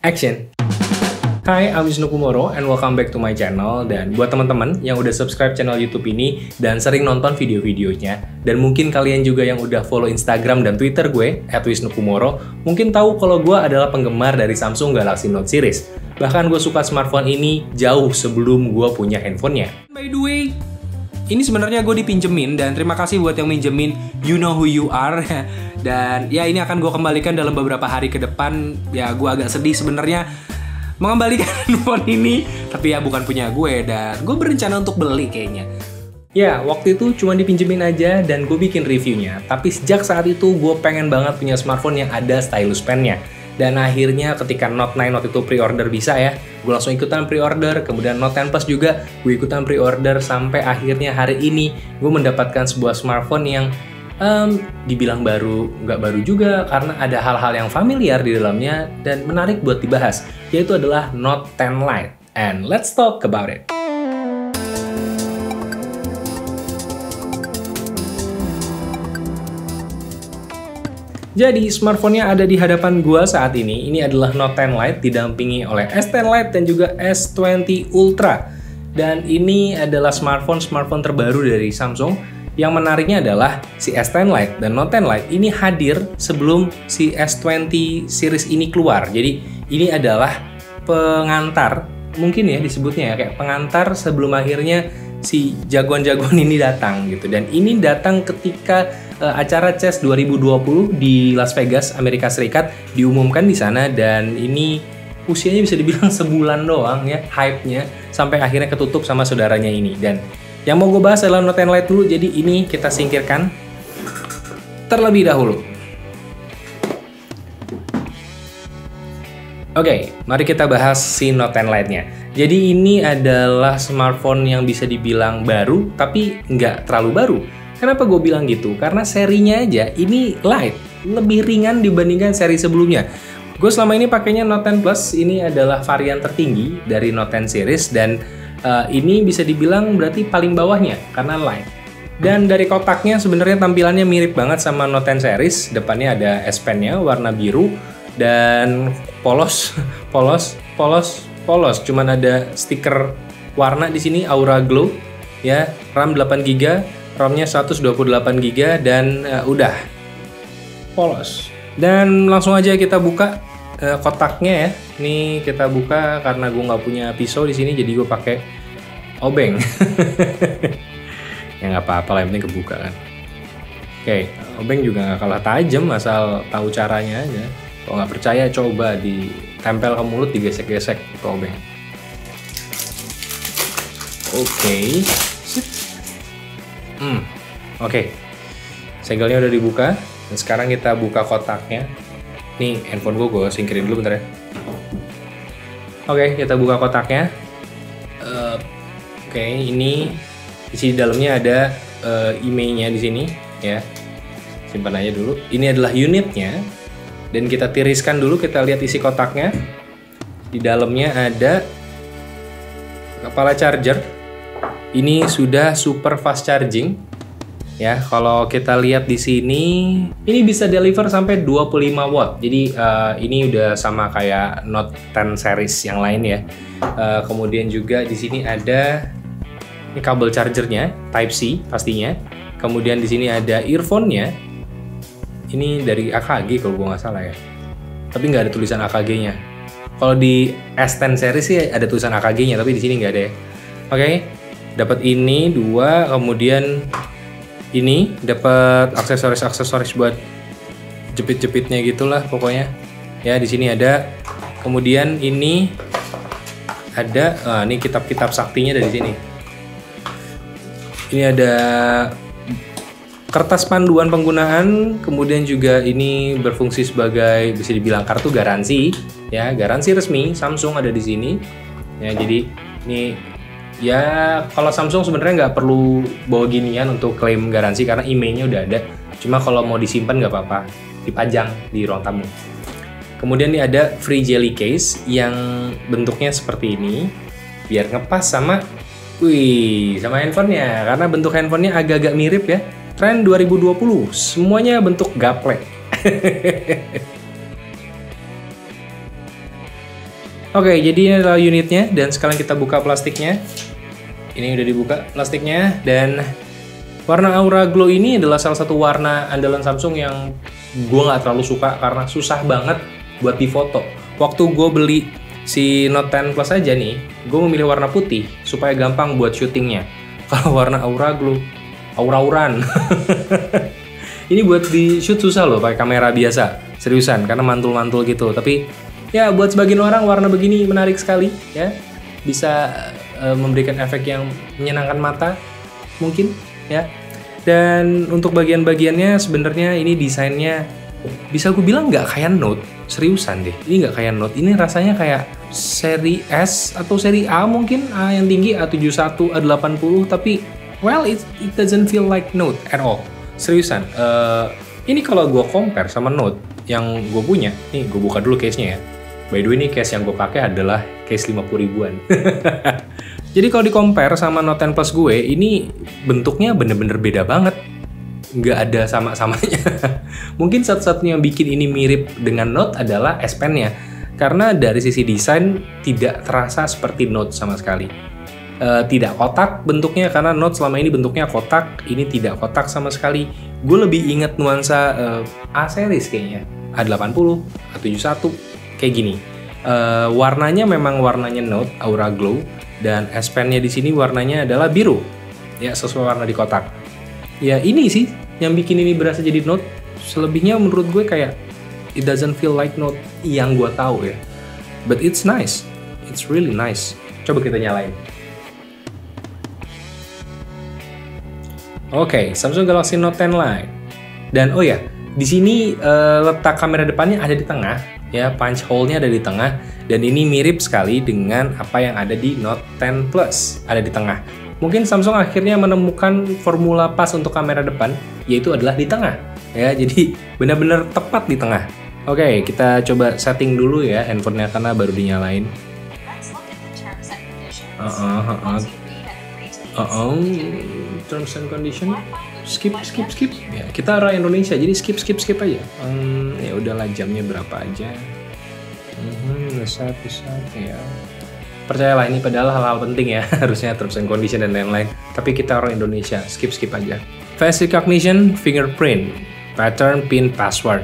Action! Hai, I'm Wisnu Kumoro and welcome back to my channel. Dan buat teman-teman yang udah subscribe channel YouTube ini dan sering nonton video-videonya, dan mungkin kalian juga yang udah follow Instagram dan Twitter gue @wisnukumoro, mungkin tahu kalau gue adalah penggemar dari Samsung Galaxy Note series. Bahkan gue suka smartphone ini jauh sebelum gue punya handphonenya. By the way, ini sebenarnya gue dipinjemin, dan terima kasih buat yang minjemin, you know who you are. Dan ya ini akan gue kembalikan dalam beberapa hari ke depan. Ya gue agak sedih sebenarnya mengembalikan handphone ini, tapi ya bukan punya gue, dan gue berencana untuk beli kayaknya. Ya, waktu itu cuma dipinjemin aja dan gue bikin reviewnya. Tapi sejak saat itu gue pengen banget punya smartphone yang ada stylus pennya. Dan akhirnya ketika Note 9 waktu itu pre-order bisa ya, gue langsung ikutan pre-order. Kemudian Note 10 Plus juga gue ikutan pre-order, sampai akhirnya hari ini gue mendapatkan sebuah smartphone yang dibilang baru, nggak baru juga, karena ada hal-hal yang familiar di dalamnya dan menarik buat dibahas, yaitu adalah Note 10 Lite. And let's talk about it. Jadi, smartphone-nya ada di hadapan gua saat ini. Ini adalah Note 10 Lite didampingi oleh S10 Lite dan juga S20 Ultra. Dan ini adalah smartphone terbaru dari Samsung. Yang menariknya adalah si S10 Lite dan Note 10 Lite ini hadir sebelum si S20 series ini keluar. Jadi, ini adalah pengantar, mungkin ya disebutnya ya, kayak pengantar sebelum akhirnya si jagoan-jagoan ini datang gitu. Dan ini datang ketika acara CES 2020 di Las Vegas, Amerika Serikat diumumkan di sana, dan ini usianya bisa dibilang sebulan doang ya hype-nya, sampai akhirnya ketutup sama saudaranya ini. Dan yang mau gue bahas adalah Note 10 Lite dulu, jadi ini kita singkirkan terlebih dahulu. Oke, mari kita bahas si Note 10 Lite-nya. Jadi ini adalah smartphone yang bisa dibilang baru, tapi nggak terlalu baru. Kenapa gue bilang gitu? Karena serinya aja ini light, lebih ringan dibandingkan seri sebelumnya. Gue selama ini pakainya Note 10 Plus, ini adalah varian tertinggi dari Note 10 series, dan ini bisa dibilang berarti paling bawahnya karena light. Dan dari kotaknya sebenarnya tampilannya mirip banget sama Note 10 series. Depannya ada S Pen-nya warna biru dan polos. Cuman ada stiker warna di sini, Aura Glow ya. RAM 8GB, ROM-nya 128GB, dan udah polos. Dan langsung aja kita buka kotaknya ya. Ini kita buka karena gue nggak punya pisau di sini, jadi gue pakai obeng. Ya nggak apa-apa lah, yang penting kebuka kan. Oke, obeng juga nggak kalah tajam asal tahu caranya aja. Kalau nggak percaya coba ditempel ke mulut, digesek-gesek ke obeng. Oke, sip. Oke. Segelnya udah dibuka, dan sekarang kita buka kotaknya. Nih, handphone gue singkirin dulu bentar ya. Oke, kita buka kotaknya. Oke, ini isi dalamnya ada IMEI-nya di sini ya. Simpan aja dulu. Ini adalah unitnya, dan kita tiriskan dulu. Kita lihat isi kotaknya. Di dalamnya ada kepala charger. Ini sudah super fast charging. Ya, kalau kita lihat di sini, ini bisa deliver sampai 25 watt. Jadi ini udah sama kayak Note 10 series yang lain ya. Kemudian juga di sini ada ini kabel chargernya, Type C pastinya. Kemudian di sini ada earphone-nya. Ini dari AKG kalau gue nggak salah ya. Tapi nggak ada tulisan AKG-nya. Kalau di S10 series sih ada tulisan AKG-nya, tapi di sini nggak ada ya. Oke, dapat ini 2, kemudian ini dapat aksesoris buat jepit-jepitnya gitulah pokoknya. Ya, di sini ada. Kemudian ini ada ini kitab-kitab saktinya dari sini. Ini ada kertas panduan penggunaan, kemudian juga ini berfungsi sebagai bisa dibilang kartu garansi ya, garansi resmi Samsung ada di sini. Ya, jadi ini ya, kalau Samsung sebenarnya nggak perlu bawa ginian untuk klaim garansi karena IMEI-nya udah ada. Cuma kalau mau disimpan nggak apa-apa, dipajang di ruang tamu. Kemudian ini ada free jelly case yang bentuknya seperti ini, biar ngepas sama handphonenya. Karena bentuk handphonenya agak-agak mirip ya. Tren 2020, semuanya bentuk gaplek. Oke, jadi ini adalah unitnya dan sekarang kita buka plastiknya. Ini udah dibuka plastiknya dan warna Aura Glow ini adalah salah satu warna andalan Samsung yang gue nggak terlalu suka karena susah banget buat difoto. Waktu gue beli si Note 10 Plus aja nih, gue memilih warna putih supaya gampang buat syutingnya. Kalau warna Aura Glow, aura-auran. Ini buat di shoot susah loh pakai kamera biasa, seriusan karena mantul-mantul gitu. Tapi ya buat sebagian orang warna begini menarik sekali ya, bisa memberikan efek yang menyenangkan mata mungkin ya. Dan untuk bagian-bagiannya sebenarnya ini desainnya bisa gue bilang nggak kayak Note, seriusan deh. Ini nggak kayak Note, ini rasanya kayak seri S atau seri A mungkin, A yang tinggi A71, A80, tapi well it doesn't feel like Note at all. Seriusan, ini kalau gue compare sama Note yang gue punya, nih gue buka dulu case-nya ya. By the way, ini case yang gue pakai adalah case 50 ribuan. Jadi kalau di-compare sama Note 10 Plus gue, ini bentuknya bener-bener beda banget. Nggak ada sama-samanya. Mungkin satu-satunya yang bikin ini mirip dengan Note adalah S Pen-nya. Karena dari sisi desain tidak terasa seperti Note sama sekali. Tidak kotak bentuknya, karena Note selama ini bentuknya kotak, ini tidak kotak sama sekali. Gue lebih inget nuansa A series kayaknya, A80, A71, kayak gini. Warnanya memang warnanya Note, Aura Glow, dan S Pen-nya di sini warnanya adalah biru, ya sesuai warna di kotak. Ya ini sih yang bikin ini berasa jadi Note. Selebihnya menurut gue kayak it doesn't feel like Note yang gue tahu ya. But it's nice, it's really nice. Coba kita nyalain. Oke, Samsung Galaxy Note 10 Lite. Dan oh ya, di sini letak kamera depannya ada di tengah, ya punch hole-nya ada di tengah, dan ini mirip sekali dengan apa yang ada di Note 10 Plus, ada di tengah. Mungkin Samsung akhirnya menemukan formula pas untuk kamera depan, yaitu adalah di tengah, ya. Jadi benar-benar tepat di tengah. Oke, kita coba setting dulu ya handphonenya karena baru dinyalain. Terms and condition, skip. Ya, kita orang Indonesia, jadi skip aja. Ya udahlah, jamnya berapa aja. Bisa ya. Percayalah ini padahal hal-hal penting ya, harusnya terms and condition dan lain-lain. Tapi kita orang Indonesia, skip aja. Face recognition, fingerprint, pattern, pin, password.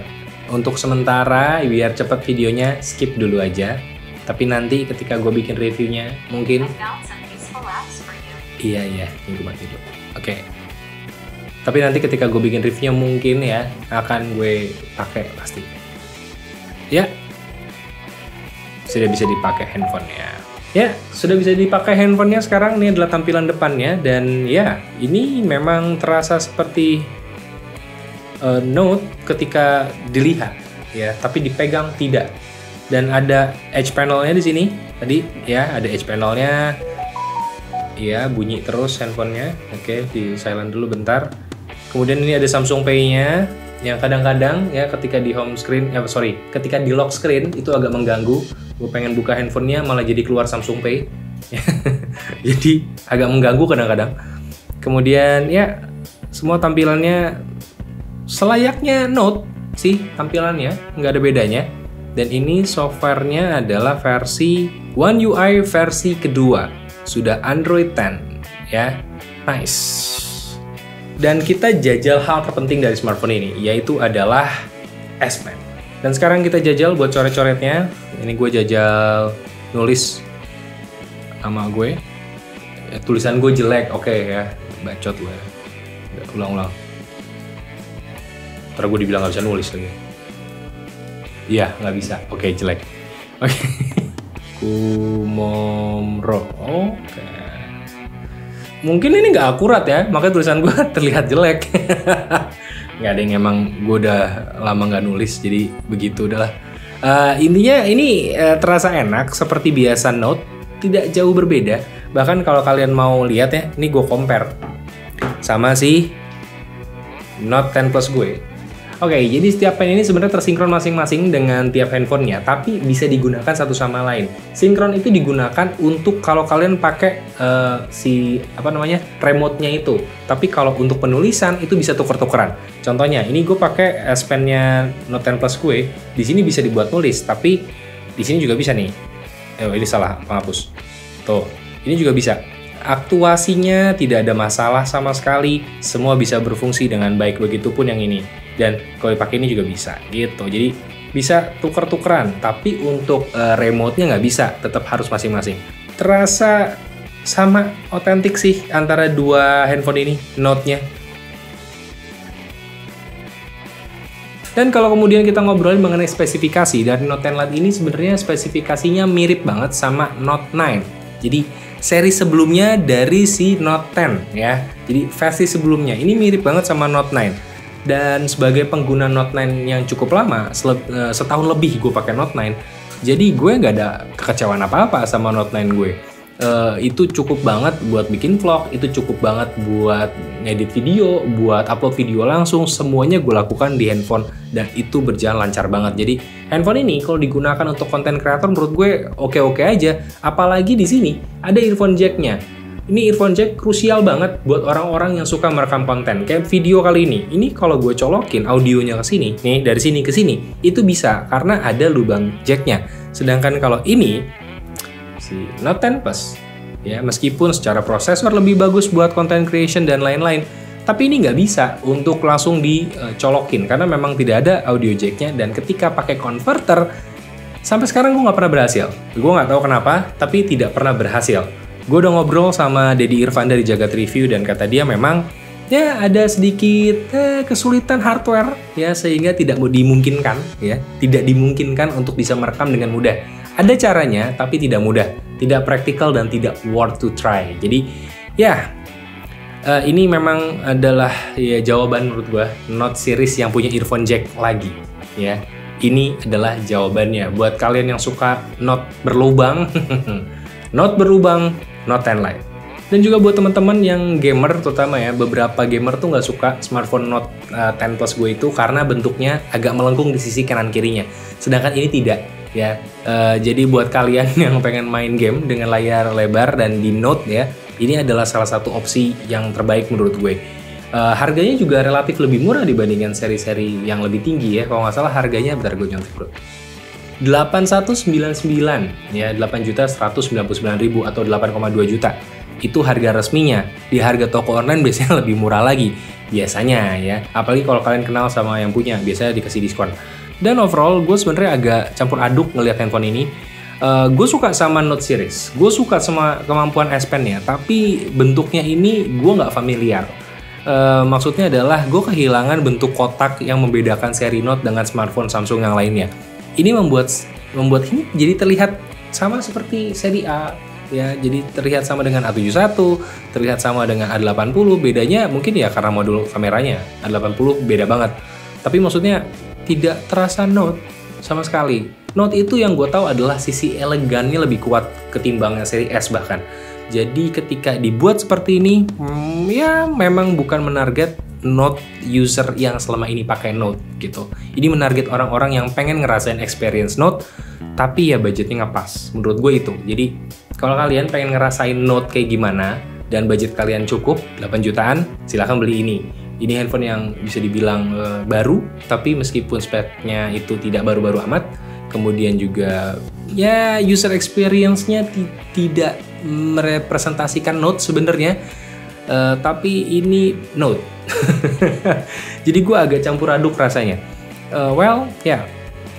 Untuk sementara, biar cepat videonya, skip dulu aja. Tapi nanti ketika gue bikin reviewnya, mungkin Iya, ini gue mati dulu. Oke. Tapi nanti ketika gue bikin reviewnya mungkin ya akan gue pakai pasti. Ya. Sudah bisa dipakai handphonenya. Ya, sudah bisa dipakai handphonenya sekarang. Ini adalah tampilan depannya dan ya, ini memang terasa seperti Note ketika dilihat ya, tapi dipegang tidak. Dan ada edge panelnya di sini. Tadi ya, ada edge panelnya. Iya, bunyi terus handphonenya. Oke, di silent dulu bentar. Kemudian ini ada Samsung Pay-nya yang kadang-kadang ya ketika di home screen, ketika di lock screen itu agak mengganggu. Gue pengen buka handphonenya malah jadi keluar Samsung Pay. Jadi agak mengganggu kadang-kadang. Kemudian ya semua tampilannya selayaknya Note sih tampilannya, nggak ada bedanya. Dan ini softwarenya adalah versi One UI versi kedua. Sudah Android 10 ya, nice. Dan kita jajal hal terpenting dari smartphone ini, yaitu adalah S Pen. Dan sekarang kita jajal buat coret-coretnya. Ini gue jajal nulis nama gue. Ya, tulisan gue jelek, oke ya, bacot gue. Ulang-ulang. Ntar gue dibilang nggak bisa nulis lagi. Iya, nggak bisa. Oke, jelek. Oke. Kumomro. Oke. Mungkin ini nggak akurat ya, makanya tulisan gue terlihat jelek. Nggak ada yang emang gue udah lama nggak nulis, jadi begitu udahlah. Intinya ini terasa enak seperti biasa Note, tidak jauh berbeda. Bahkan kalau kalian mau lihat ya, ini gue compare sama si Note 10 Plus gue. Oke, jadi setiap pen ini sebenarnya tersinkron masing-masing dengan tiap handphonenya, tapi bisa digunakan satu sama lain. Sinkron itu digunakan untuk kalau kalian pakai remote-nya itu. Tapi kalau untuk penulisan itu bisa tuker-tukeran. Contohnya, ini gue pakai S Pen-nya Note 10 Plus gue. Di sini bisa dibuat nulis, tapi di sini juga bisa nih. Ini salah, penghapus. Tuh, ini juga bisa. Aktuasinya tidak ada masalah sama sekali, semua bisa berfungsi dengan baik, begitupun yang ini. Dan kalau dipakai ini juga bisa, gitu. Jadi bisa tuker-tukeran, tapi untuk remote-nya nggak bisa, tetap harus masing-masing. Terasa sama otentik sih antara dua handphone ini, Note-nya. Dan kalau kemudian kita ngobrolin mengenai spesifikasi, dari Note 10 Lite ini sebenarnya spesifikasinya mirip banget sama Note 9. Jadi seri sebelumnya dari si Note 10 ya. Jadi versi sebelumnya ini mirip banget sama Note 9. Dan sebagai pengguna Note 9 yang cukup lama, setahun lebih gue pakai Note 9, jadi gue nggak ada kekecewaan apa-apa sama Note 9 gue. Itu cukup banget buat bikin vlog, itu cukup banget buat ngedit video, buat upload video langsung, semuanya gue lakukan di handphone dan itu berjalan lancar banget. Jadi handphone ini kalau digunakan untuk konten kreator menurut gue oke-oke aja. Apalagi di sini ada earphone jack-nya. Ini earphone jack krusial banget buat orang-orang yang suka merekam konten. Kayak video kali ini. Ini kalau gue colokin audionya ke sini, nih dari sini ke sini, itu bisa karena ada lubang jack-nya. Sedangkan kalau ini si Note 10 Plus ya, meskipun secara prosesor lebih bagus buat content creation dan lain-lain, tapi ini nggak bisa untuk langsung dicolokin karena memang tidak ada audio jack-nya. Dan ketika pakai converter, sampai sekarang gue nggak pernah berhasil. Gue nggak tahu kenapa, tapi tidak pernah berhasil. Gue udah ngobrol sama Deddy Irfan dari Jagat Review dan kata dia memang ya ada sedikit kesulitan hardware ya, sehingga tidak dimungkinkan ya, tidak dimungkinkan untuk bisa merekam dengan mudah. Ada caranya, tapi tidak mudah, tidak praktikal dan tidak worth to try. Jadi ya ini memang adalah ya jawaban menurut gua, Note series yang punya earphone jack lagi ya. Ini adalah jawabannya buat kalian yang suka Note berlubang. Note berlubang, Note 10 Lite. Dan juga buat teman-teman yang gamer terutama ya, beberapa gamer tuh nggak suka smartphone Note 10 Plus gue itu karena bentuknya agak melengkung di sisi kanan kirinya. Sedangkan ini tidak. Ya, jadi buat kalian yang pengen main game dengan layar lebar dan di Note ya, ini adalah salah satu opsi yang terbaik menurut gue. Harganya juga relatif lebih murah dibandingkan seri-seri yang lebih tinggi ya. Kalau nggak salah harganya, bentar gue nyontek bro, 8199 ya, 8.199.000 atau 8,2 juta. Itu harga resminya. Di harga toko online biasanya lebih murah lagi biasanya ya. Apalagi kalau kalian kenal sama yang punya, biasanya dikasih diskon. Dan overall gue sebenarnya agak campur aduk ngelihat handphone ini. Gue suka sama Note series, gue suka sama kemampuan S Pen-nya, tapi bentuknya ini gue nggak familiar. Maksudnya adalah gue kehilangan bentuk kotak yang membedakan seri Note dengan smartphone Samsung yang lainnya. Ini membuat ini jadi terlihat sama seperti seri A ya, jadi terlihat sama dengan A71, terlihat sama dengan A80. Bedanya mungkin ya karena modul kameranya, A80 beda banget. Tapi maksudnya tidak terasa Note sama sekali. Note itu yang gue tahu adalah sisi elegannya lebih kuat ketimbangnya seri S bahkan. Jadi ketika dibuat seperti ini, ya memang bukan menarget Note user yang selama ini pakai Note gitu. Ini menarget orang-orang yang pengen ngerasain experience Note, tapi ya budgetnya nggak pas. Menurut gue itu. Jadi kalau kalian pengen ngerasain Note kayak gimana dan budget kalian cukup 8 jutaan, silahkan beli ini. Ini handphone yang bisa dibilang baru, tapi meskipun speknya itu tidak baru-baru amat, kemudian juga ya user experience-nya tidak merepresentasikan Note sebenarnya, tapi ini Note. Jadi gue agak campur aduk rasanya.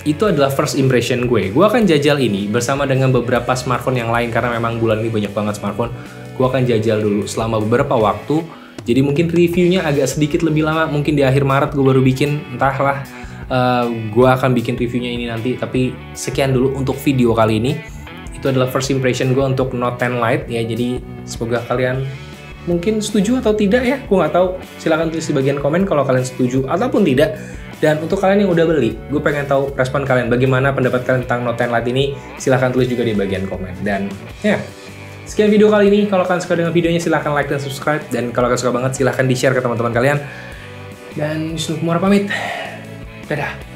Itu adalah first impression gue. Gue akan jajal ini bersama dengan beberapa smartphone yang lain karena memang bulan ini banyak banget smartphone. Gue akan jajal dulu selama beberapa waktu. Jadi mungkin reviewnya agak sedikit lebih lama, mungkin di akhir Maret gue baru bikin, entahlah. Gue akan bikin reviewnya ini nanti, tapi sekian dulu untuk video kali ini. Itu adalah first impression gue untuk Note 10 Lite ya, jadi semoga kalian mungkin setuju atau tidak ya, gue nggak tahu. Silahkan tulis di bagian komen kalau kalian setuju ataupun tidak. Dan untuk kalian yang udah beli, gue pengen tahu respon kalian, bagaimana pendapat kalian tentang Note 10 Lite ini. Silahkan tulis juga di bagian komen. Dan ya, sekian video kali ini. Kalau kalian suka dengan videonya, silahkan like dan subscribe. Dan kalau kalian suka banget, silahkan di-share ke teman-teman kalian. Dan Wisnu Kumoro pamit. Dadah.